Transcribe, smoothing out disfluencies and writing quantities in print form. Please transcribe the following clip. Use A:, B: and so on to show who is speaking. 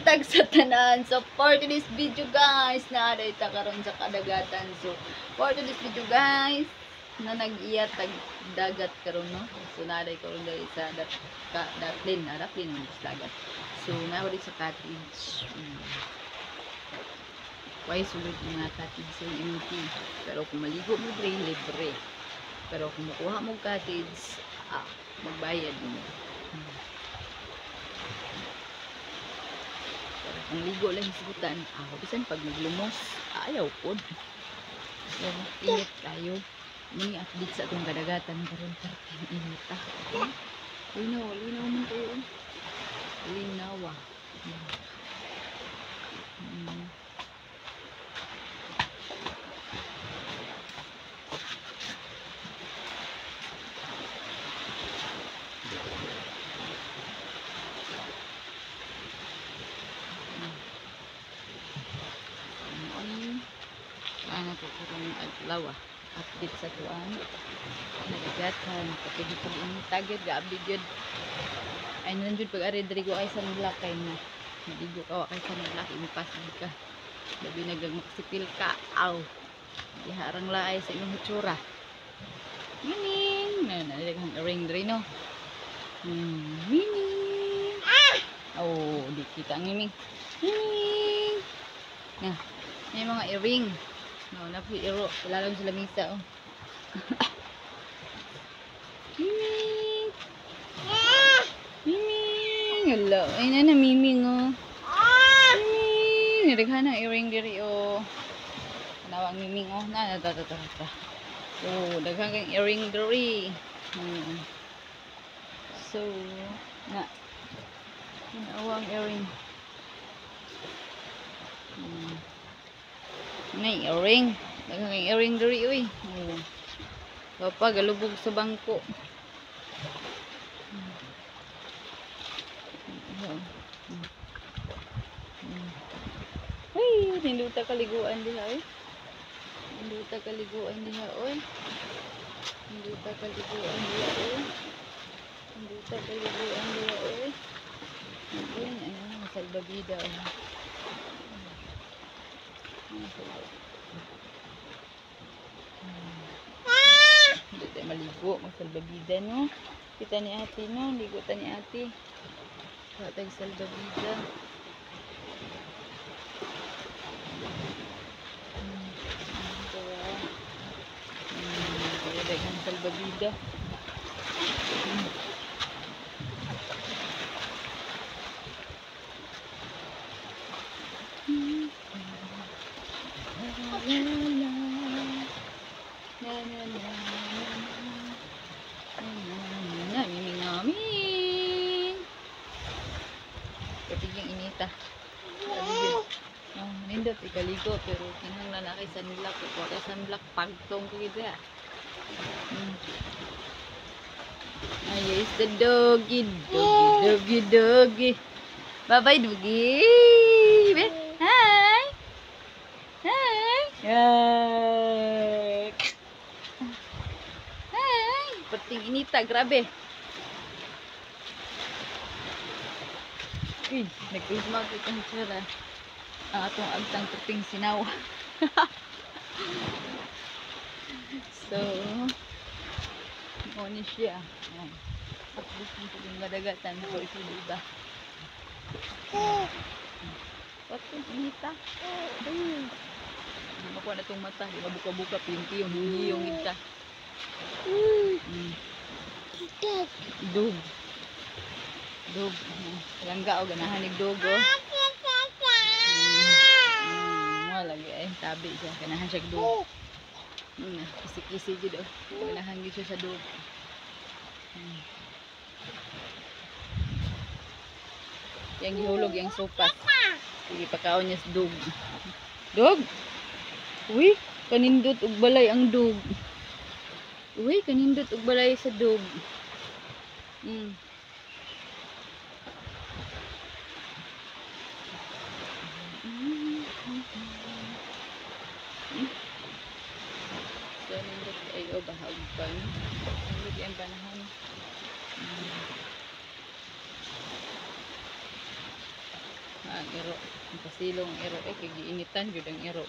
A: buntag sa tanan. So for today's video guys, naaday ta karon sa kadagatan. So for today's video guys, na nag-iya tag dagat karon no. So naaday karon diri sa daplin mo sa dagat. So naawali sa cottage. Why sulod yung mga cottage sa imiti. Pero kung maligo mo libre. Pero kung makuha mo cottage, magbayad mo. Pero kung ligo lang isgutan, bisan pag naglumos, ayaw po. So, init kayo. Muni update sa itong kadagatan karon perting init Linaw man kayo. Linaw ano po kurang adlaw update sa tuan nagagatan kapag ito yung tagid gabi yun ay nandiyo pag aridrigo ay sa nilakay na naligo ka kay sa nilakay mipasig ka labi nagmaksipil ka iharang laay sa inyong hutsura mining naligang ring dre no mining di kita ang mining may mga earring napi-iro ilalang sila misa miming hello ay na miming miming nirighan ang earring diri kanawang miming na daghang kang earring diri so kanawang earring may earring daghang kang earring diri uy papa galubog sa bangko ay ninduta kaliguan diha oy ninduta kaliguan diha oy ninduta kaliguan diha oy ninduta kaliguan diha oy salbabida hindi tayo maligo magsalbabida no kita ni ate no ligo ta ni ate wala tayong salbabida wala tayong salbabida katiging inita nindot ikaligo pero kinahanglan na kay sunblock kay sunblock pagtong ko gid is the doggy bye bye doggy hi perting inita grabe nag-ismag itong tsura ang atong agtang perting sinaw so ano siya at least yung madagatan ko ito diba perting inita makuha na itong mata di mabuka-buka piyong hiyong ita dog langga o ganahan ni dog lagi ay tabi siya ganahan siya dog kisi-kisi dito ganahan siya sa dog yang gihulog yang sopas sige pakaon niya sa dog uy kanindot og balay ang dog uy kanindot og balay sa dog so bahag pa ang panahon ang iro. Ang pasilong ang iro. Kay giinitan jud ang iro.